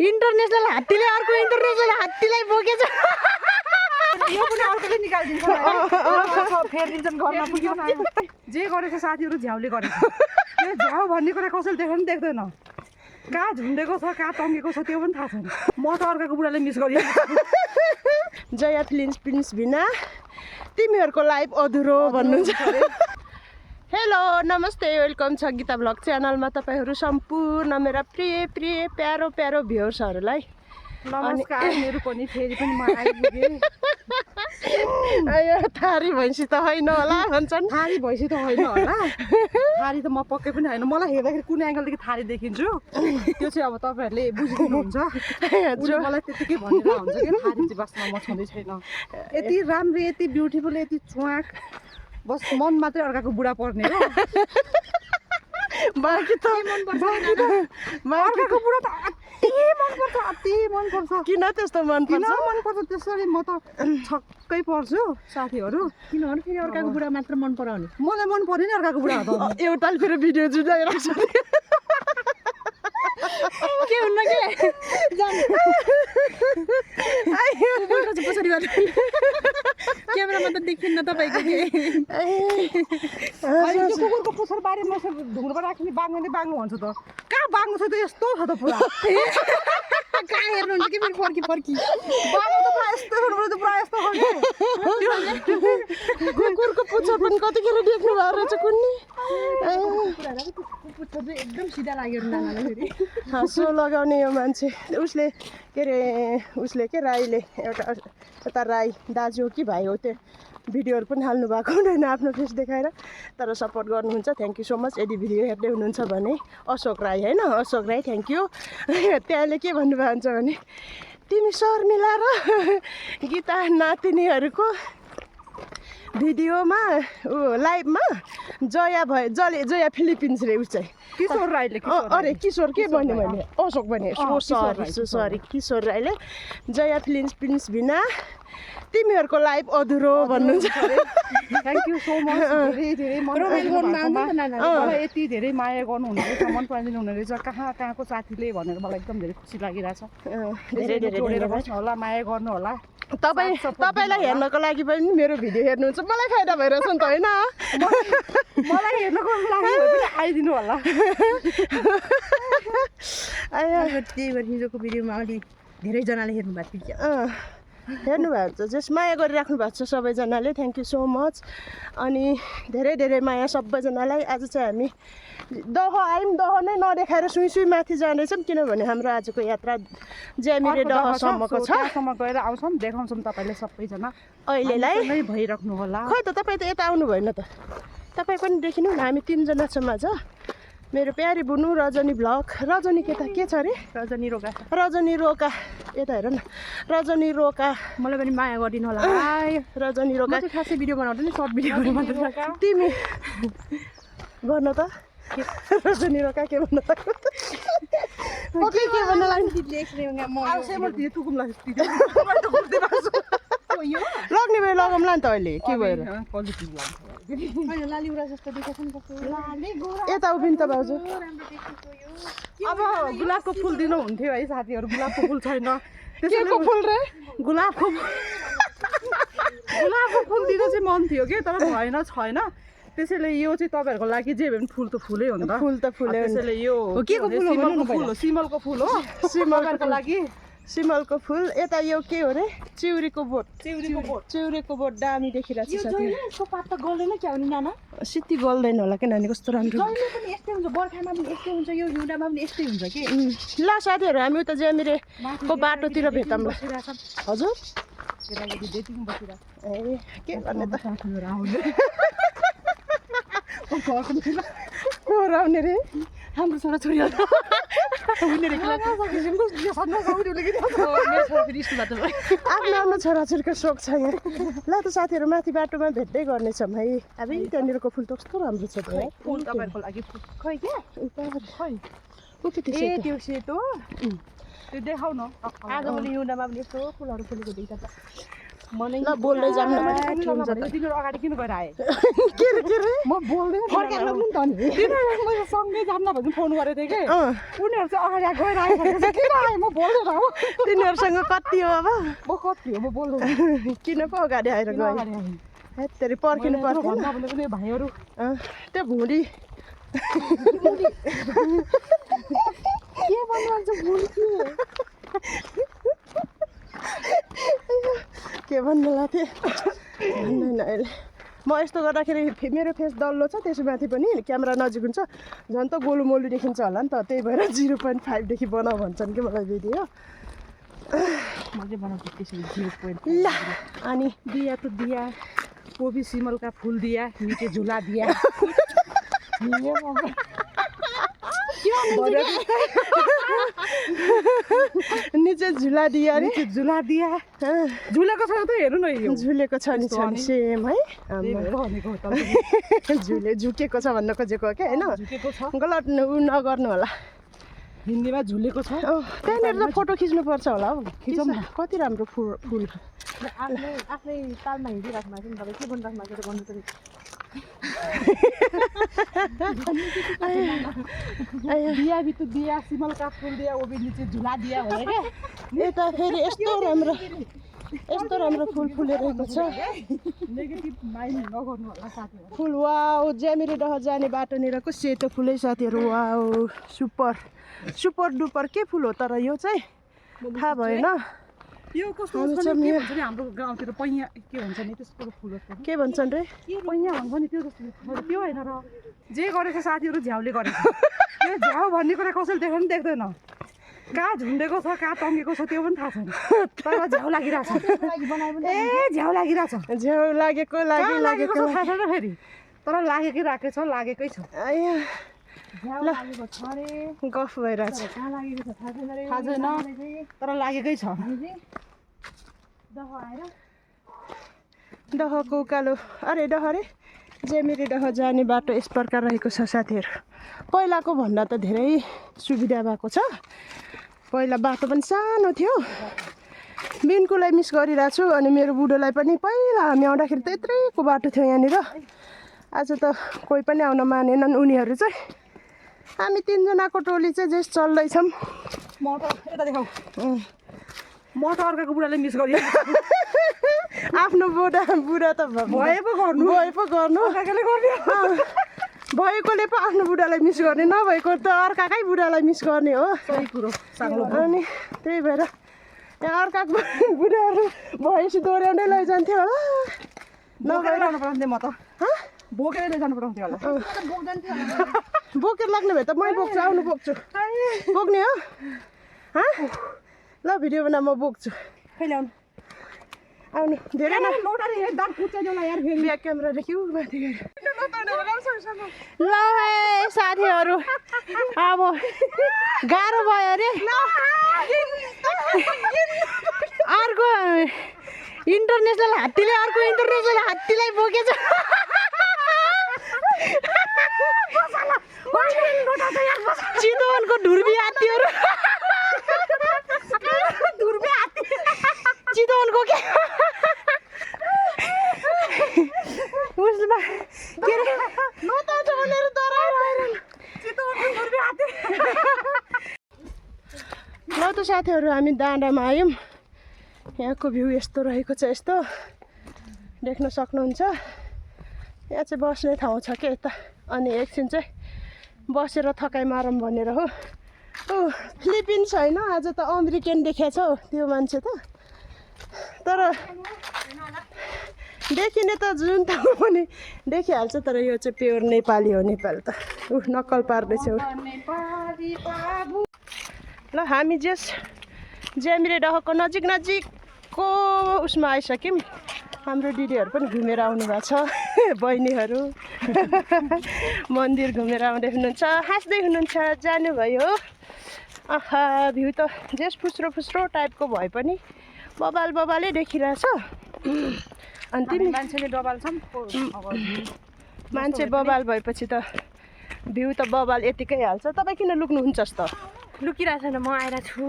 international हात्तीले अर्को international हात्तीलाई बोकेछ यो पनि अर्कोले निकालिदिन्छ फेरिदिन्छन् घरमा पुग्यो जे गरेछ साथीहरू झ्याउले गरेछ यो झ्याउ भन्ने कुरा कसैले देख्न पनि देख्दैन कहाँ झुन्डेको छ कहाँ टङ्गेको छ त्यो पनि थाहा छैन म त अर्काको बुढाले मिस गरिहाल्छु जया फिलिपिन्स बिना तिमीहरूको लाइफ अधुरो भन्नुहुन्छ हेलो नमस्ते वेलकम छ गीता ब्लग च्यानलमा तपाईहरू सम्पूर्ण मेरा प्रिय प्रिय प्यारो प्यारो भ्युअर्सहरूलाई नमस्कार मेरो पनि फेरि पनि म आइपुगेँ यो थारी भैँसी त होइन होला भन्छन् थारी भैँसी त होइन होला थारी त म पक्कै पनि होइन मलाई हेर्दाखेरि कुन एङ्गलदेखि थारी देखिन्छु त्यो चाहिँ अब तपाईँहरूले बुझिदिनुहुन्छ मलाई त्यतिकै भनेर हुन्छ कि थारी चाहिँ वास्तवमा म छँदै छैन यति राम्रो यति ब्युटिफुल यति चुवाक बस मन मात्रै अर्काको बुढा पर्ने हो बाँकी त अर्काको बुढा त अति मनपर्छ किन त्यस्तो मनपर्छ त्यसरी म त छक्कै पर्छु साथीहरू किनभने फेरि अर्काको बुढा मात्र मन पराउने मलाई मन पर्यो नि अर्काको बुढा त एउटा फेरि भिडियो जुझाइरहेको छ के हुन्न के क्यामेरामा त देखिन्न तपाईँको कुकुरको पुच्छर बारे म ढुङ्ग्रोमा राख्ने बाङ्गो भन्छ त कहाँ बाङ्गो छ त यस्तो छ त पुरा कहाँ हेर्नुहुन्छ कि फेरि फर्की बाङ्गो त पुरा यस्तो त पुरा यस्तो कुकुरको पुच्छर पनि कतिखेर देख्नु भएको रहेछ कुन्नी एकदम सिधा लाग्यो नानालाई फेरि हाँसो लगाउने यो मान्छे उसले के राईले एउटा राई दाजु हो कि भाइ हो त्यो भिडियोहरू पनि हाल्नु भएको हुँदैन आफ्नो फेस देखाएर तर सपोर्ट गर्नुहुन्छ थ्याङ्क यू सो मच यदि भिडियो हेर्दै हुनुहुन्छ भने अशोक राई होइन अशोक राई थ्याङ्क यू त्यहाँले के भन्नुभएको हुन्छ भने तिमी शर्मिला र गीता नातिनीहरूको भिडियोमा लाइभमा जया फिलिपिन्स रे ऊ चाहिँ किशोर राईले अरे किशोर के भन्यो मैले अशोक भने सरी किशोर राईले जया फिलिपिन्स बिना तिमीहरूको लाइफ अधुरो भन्नुहुन्छ थ्याङ्क यू सो मच मलाई यति धेरै माया गर्नुहुँदो रहेछ मन पराइदिनु हुने रहेछ कहाँको साथीले भनेर मलाई एकदम धेरै खुसी लागिरहेछ धेरै जोडेर बस्नु होला माया गर्नु होला तपाईँलाई हेर्नको लागि पनि मेरो भिडियो हेर्नुहुन्छ मलाई फाइदा भइरहेछ नि त होइन मलाई हेर्नको लागि आइदिनु होला त्यही भएर हिजोको भिडियोमा अलि धेरैजनाले हेर्नु भएको थियो हेर्नु भएको छ जस माया गरिराख्नु भएको छ सबैजनाले थ्याङ्क यू सो मच अनि धेरै धेरै माया सबैजनालाई आज चाहिँ हामी दह आयौँ दह नै नदेखाएर सुई माथि जाँदैछौँ किनभने हाम्रो आजको यात्रा ज्यामिरे दहसम्मको छ त्यहाँसम्म गएर आउँछौँ देखाउँछौँ तपाईँले सबैजना अहिलेलाई भइराख्नु होला खै त तपाईँ त यता आउनु भएन त तपाईँ पनि देखिनु न हामी तिनजना छौँ आज मेरो प्यारी बुनु रजनी ब्लग रजनी के छ अरे रजनी रोका यता हेर न रजनी रोका मलाई पनि माया गरिदिनु होला रजनी रोका खासै भिडियो बनाउँदैन सर्ट भिडियो तिमी गर्न त रजनी रोका के भन्न त पक्कै के भन्न लाग्ने भयो लगाउँला नि त अहिले के भएर यता उभिनु त भाउजू अब गुलाबको फुल दिनु हुन्थ्यो है साथीहरू गुलाबको फुल छैन केको फुल रे गुलाबको फुल दिनु चाहिँ मन थियो कि तर छैन त्यसैले यो चाहिँ तपाईँहरूको लागि जे भए पनि फुल त फुलै हो नि त त्यसैले यो सिमलको फुल हो सिमलको लागि सिमलको फुल यता यो के हो रे चिउरीको बोट दामी देखिरहेको छ यसको पात त गल्दैन क्या हो नि नाना सित्ती गल्दैन होला के नानी कस्तो राम्रो जहिले पनि यस्तै हुन्छ बर्खामा पनि यस्तै हुन्छ यो हिउँदामा पनि यस्तै हुन्छ कि ल साथीहरू हामी उता ज्यामिरेको बाटोतिर भेटौँ ल हजुर ए के भन्ने त आउने रे हाम्रो छोराछोरी आफ्नो छोराछोरीको सोख छ यहाँ ल त साथीहरू माथि बाटोमा भेट्दै गर्नेछौँ है अब त्यहाँनिरको फुल त कस्तो राम्रो छ फुल तपाईँहरूको लागि खै क्या त्यो सेतो त्यो देखाउ न आज मैले हिउँदामा पनि यस्तो फुलहरू फुलेको देख्छ ल बोल्दै जाऊँ न तिनीहरू अगाडि किन गएर आए के रे म बोल्दैन फर्केर नि त नि तिनीहरू मैले सँगै जान्न भनेर फोन गरेको थिएँ कि उनीहरू चाहिँ अगाडि गएर आए भनेर किन आए म बोल्दैन हो तिनीहरूसँग कति हो अब म कति हो म बोल्दैन किन पो अगाडि आएर गयो हेत्तेरी पर्खिनु पर्थ्यो भने पनि भाइहरू त्यो भुँडी के भन्नुहुन्छ भुँडी के भन्नु लाग्थेँ भन्दैन अहिले म यस्तो गर्दाखेरि मेरो फेस डल्लो छ त्यसो माथि पनि क्यामेरा नजिक हुन्छ झन् त गोलुमोलु देखिन्छ होला नि त त्यही भएर 0.5 देखि बनाऊ भन्छन् कि मलाई भिडियो मैले बनाउँछु त्यसरी 0.5 ल अनि दिया तो दिया कोबी सिमल का फूल दिया नीचे झूला दिया निचे झुला दिया रे नीचे झूला दिया झुलेको छ त हेर्नु न यो झुलेको छ नि सेम है झुकेको छ भन्न खोजेको हो क्या होइन झुकेको छ गलत नगर्नु होला हिन्दीमा झुलेको छ त्यहाँनिर त फोटो खिच्नुपर्छ होला हौ खिचौँ न कति राम्रो फुल आफ्नै तालमा हिँडिराख्नु भएको तपाईँ के भनिराख्नु भएको भन्नु त दिया भी तो दिया सिमल का फूल दिया वो भी नीचे झुला दिया हो क्या यता फेरि यस्तो राम्रो फुल फुलेरहेको छ नेगेटिभ माइन्ड नगर्नु होला साथीहरू फुल वाउ ज्यामिरे डह जाने बाटोनिरको सेतो फुलै साथीहरू वाउ सुपर डुपर के फुल हो तर यो चाहिँ थाहा भएन यो कस्तो हुन्छ नि के भन्छ नि हाम्रो गाउँतिर पैया के भन्छ नि त्यस्तो फुल हो के भन्छन् रे पैया भन्छ नि त्यो जस्तो त्यो होइन र जे गरेको साथीहरू झ्याउले गरेको त्यो झ्याउ भन्ने कुरा कसैले देख्यो नि देख्दैन कहाँ झुन्डेको छ कहाँ टङ्गेको छ त्यो पनि थाहा छैन तर झ्याउ लागिरहेछ ए झ्याउ लागिरहेछ झ्याउ लागेको लागेको छ थाहा छैन फेरि तर लागेकै राखेको छ लागेकै छ गफ भइरहेछ थाहा छैन तर लागेकै छ डहको उकालो अरे डह रे ज्यामिरे डह जाने बाटो यस प्रकार रहेको छ साथीहरू पहिलाको भन्दा त धेरै सुविधा भएको छ पहिला बाटो पनि सानो थियो बिन्कुलाई मिस गरिरहेको छु अनि मेरो बुढोलाई पनि पहिला हामी आउँदाखेरि त यत्रैको बाटो थियो यहाँनिर आज त कोही पनि आउन मानेनन् उनीहरू चाहिँ हामी तीनजनाको टोली चाहिँ जेस चल्दैछौँ म त यता देखाऊ म त अर्काको बुढाले मिस गरेँ आफ्नो बुढा त भए पो गर्नु भएकोले पो आफ्नो बुढालाई मिस गर्ने नभएको त अर्काकै बुढालाई मिस गर्ने हो सही कुरो अनि त्यही भएर यहाँ अर्काको बुढाहरू भएपछि दोहोऱ्याउँदै लैजान्थ्यो होला नभएर लानु पर्थ्यो म त बोकेर लैजानु पर्थ्यो होला बोकेर लाग्ने भए त मै बोक्छु आउनु बोक्छु बोक्ने हो ल भिडियो बना म बोक्छु कहिले आउनु धेरै न फेरि क्यामेरा देखिउ माथि ल है साथीहरू अब गाह्रो भयो अरे अर्को इन्टरनेसनल हात्तीले अर्को इन्टरनेसनल हात्तीलाई बोकेछ चितवनको धुर्बी हात्तीहरू चितवनको के उसमा के अरे नताउँछ भनेर डराइरहेन चितवनको धुर्बी हात्ती ल त साथीहरू हामी डाँडामा आयौँ यहाँको भ्यू यस्तो रहेको छ यस्तो देख्न सक्नुहुन्छ यहाँ चाहिँ बस्ने ठाउँ छ क्या यता अनि एकछिन चाहिँ बसेर थकाइ मारौँ भनेर हो फिलिपिन्स होइन आज त अमेरिकन देखाएको छ हौ त्यो मान्छे त तर देखिने त जुन ठाउँमा पनि देखिहाल्छ तर यो चाहिँ प्योर नेपाली हो नेपाल त नक्कल पार्दैछौ ल हामी जस ज्यामिरे डहको नजिकको उसमा आइसक्यौँ हाम्रो दिदीहरू पनि घुमेर आउनु भएको छ बहिनीहरू मन्दिर घुमेर आउँदै हुनुहुन्छ हाँस्दै हुनुहुन्छ जानुभयो आहा भ्यू त जस फुस्रो टाइपको भए पनि बबालै देखिरहेछ अनि तिमी मान्छेले डबाल्छन् मान्छे बबाल भएपछि त भ्यू त बबाल यतिकै हाल्छ तपाईँ किन लुक्नुहुन्छ त लुकिरहेको छैन म आएर छु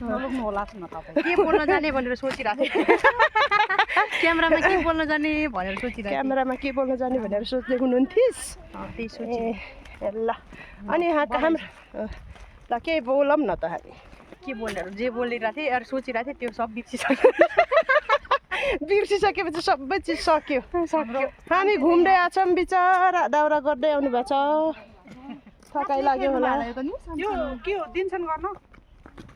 नलुक्नु होला न तपाईँ के बोल्न जाने भनेर सोचिरहेको थिएँ क्यामेरामा के बोल्न जाने भनेर सोचिरहेको क्यामेरामा के बोल्न जाने भनेर सोच्दै हुनुहुन्थिस् त्यही सोचे ल अनि हाम्रो ल केही बोलौँ न त हामी के बोल्नेहरू जे बोलिरहेको थिएँ अरू सोचिरहेको थिएँ त्यो सब बिर्सिसक्यो बिर्सिसकेपछि सबै चिज सक्यो हामी घुम्दै आएको छौँ बिचरा दाउरा गर्दै आउनु भएको छ थकाइ लाग्यो होला यो के हो दिन्छन् गर्न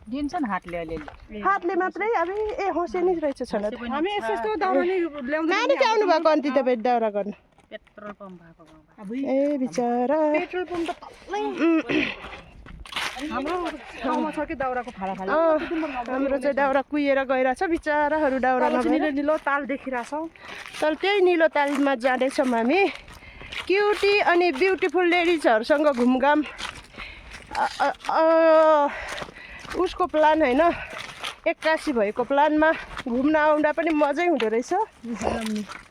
दिन्छ नि हातले अलिअलि हातले मात्रै अब ए होसेनी रहेछ छन हामी यस्तो दाउरा नै ल्याउँदै कहाँदेखि आउनु भएको अन्ति तपाईँ दाउरा गर्नु पेट्रोल पम्प भएको ए बिचरा पेट्रोल पम्प त तल्लै हाम्रो ठाउँमा छ कि दाउराको फाला फाला हाम्रो चाहिँ दाउरा कुहिएर गइरहेछ बिचराहरू दाउरामा निलो निलो ताल देखिरहेछ तर त्यही निलो तालमा जाँदैछौँ हामी क्युटी अनि ब्युटिफुल लेडिजहरूसँग घुमघाम उसको प्लान होइन 81 भएको प्लानमा घुम्न आउँदा पनि मजै हुँदो रहेछ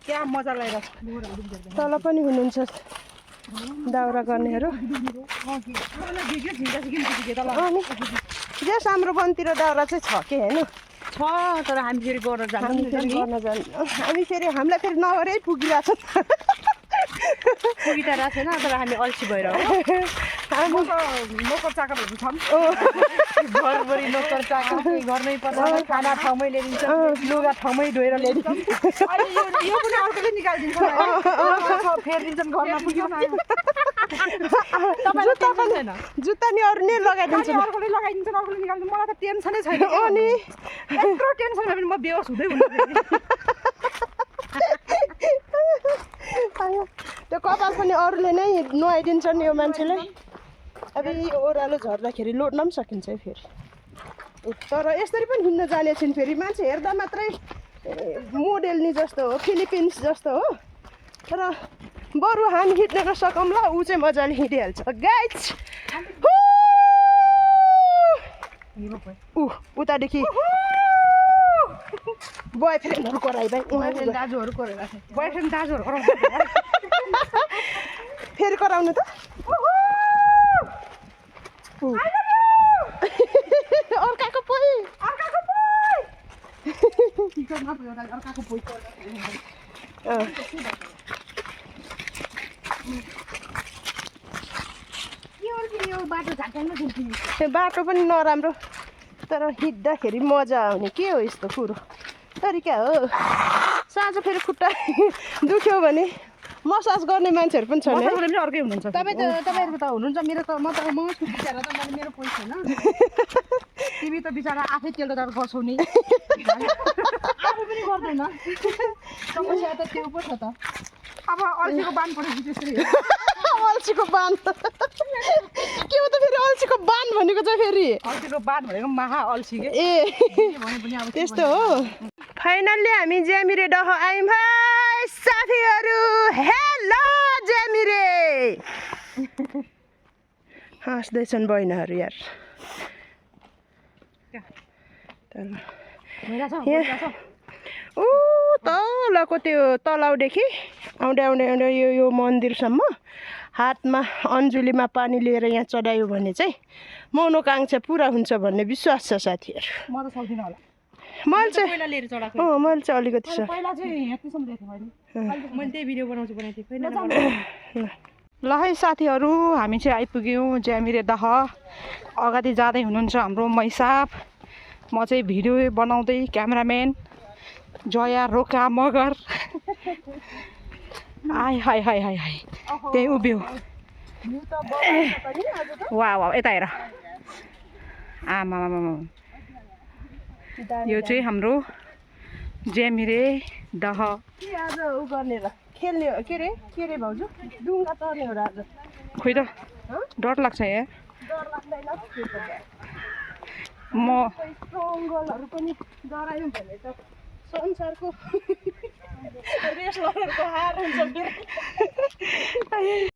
क्या मजा लगाइरहेछ तल पनि हुनुहुन्छ दाउरा गर्नेहरू अनि जस हाम्रो वनतिर दाउरा चाहिँ छ कि होइन छ तर हामी फेरि गर्न जान्दैनौँ हामी फेरि हामीलाई फेरि नगरै पुगिरहेको छ पुगिरहेको छैन तर हामी अल्छी भएर हो नोकर चाकरहरू छन् घरभरि नोकर चाकर केही गर्नै पर्छ खाना ठाउँमै ल्याइदिन्छ लुगा ठाउँमै धोएर ल्याइदिन्छ यो पनि अर्कोले निकालिदिन्छ फेरिदिन्छन् घरमा पुग्यो जुत्ता नि अरू नै लगाइदिन्छ अर्कोले लगाइदिन्छन् अर्कोले निकालिदिन्छ मलाई त टेन्सनै छैन अनि यत्रो टेन्सन भयो भने म बेहोस हुँदै हुँदैन त्यो कपाल पनि अरूले नै नुहाइदिन्छन् यो मान्छेलाई अब यो ओह्रालो झर्दाखेरि लोड्न पनि सकिन्छ है फेरि तर यसरी पनि हिँड्न जाने छिन् फेरि मान्छे हेर्दा मात्रै मोडेल नि जस्तो हो फिलिपिन्स जस्तो हो तर बरु हामी हिँड्न नसकौँ ल ऊ चाहिँ मजाले हिँडिहाल्छ गाइज उतादेखि बोयफ्रेन्डहरू कराइ भाइ दाजुहरू बोयफ्रेन्ड दाजुहरू फेरि कराउनु त अर्काको पोइ बाटो पनि नराम्रो तर हिँड्दाखेरि मजा आउने के हो यस्तो कुरो तरिका हो साँझ फेरि खुट्टा दुख्यो भने मसाज गर्ने मान्छेहरू पनि छन् पनि अर्कै हुनुहुन्छ तपाईँहरू त हुनुहुन्छ मेरो त म छु बिचरा त मैले मेरो पैसा छैन तिमी त बिचरा आफै तेल त बसाउने आफै पनि गर्दैन समस्या त त्यो पो छ त अब अल्छीको बान परेपछि त्यसरी अल्छीको बान के हो त फेरि अल्छीको बान भनेको चाहिँ फेरि अल्छीको बान भनेको महा अल्छी के ए त्यस्तो हो फाइनल्ली हामी ज्यामिरे डह आयौँ है साथीहरू हेलो ज्यामिरे हाँस्दैछन् बहिनीहरू यार ऊ तलको त्यो तलाउदेखि आउँदै आउँदै आउँदै यो मन्दिरसम्म हातमा अन्जुलीमा पानी लिएर यहाँ चढायो भने चाहिँ मनोकाङ्क्षा पुरा हुन्छ भन्ने विश्वास छ साथीहरू म त सक्दिनँ होला मैले चाहिँ पहिला लिएर चढाएको मैले चाहिँ अलिकति छ पहिला चाहिँ यतिसम्म ल्याएको मैले मैले त्यही भिडियो बनाउँछु बनाएको थिएँ ल है साथीहरू हामी चाहिँ आइपुग्यौँ ज्यामिरे दह अगाडि जाँदै हुनुहुन्छ हाम्रो मैसाब म चाहिँ भिडियो बनाउँदै क्यामेराम्यान जया रोका मगर आइ हाई हाई हाई हाई त्यही उभियो वा वा यता हेर आमा यो चाहिँ हाम्रो ज्यामिरे दह आज उ गर्ने र खेल्ने हो के रे भाउजू डुङ्गा तर्ने हो र आज खोइ त डर लाग्छ यहाँ डर लाग्दैन म स्ट्रङ्गलहरू पनि डरायौँ भने त संसारको रेसलरहरूको हार हुन्छ